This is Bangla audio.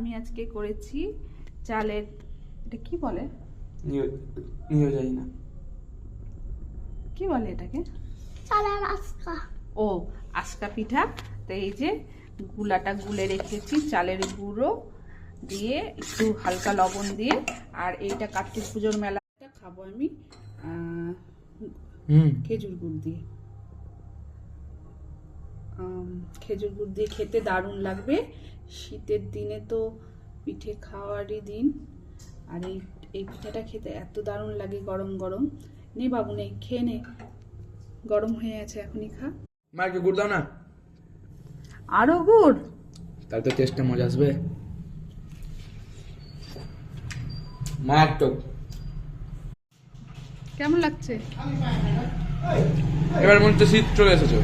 আমি আজকে করেছি চালের, এটা কি বলে জানি না কি বলে এটাকে, চালের আজকা। ও আজকা পিঠা। তো এই যে গুলাটা গুলে রেখেছি চালের গুঁড়ো দিয়ে, একটু হালকা লবণ দিয়ে। আর এইটা কার্তিক পুজোর মেলাটা খাবো আমি খেজুর গুড় দিয়ে। খেজুর গুড় দিয়ে খেতে দারুণ লাগবে। শীতের দিনে তো পিঠে খাওয়ারই দিন, আর এই পিঠাটা খেতে এত দারুণ লাগে গরম গরম। নে বাবু নে, খেয়ে নে, গরম হয়ে আছে, এখনই খা। মা একটু গুড় দাও না। আরো গুড়? তাহলে তো টেস্টে মজা আসবে। মা একটু কেমন লাগছে? এবার মনে হচ্ছে শীত চলে এসেছে।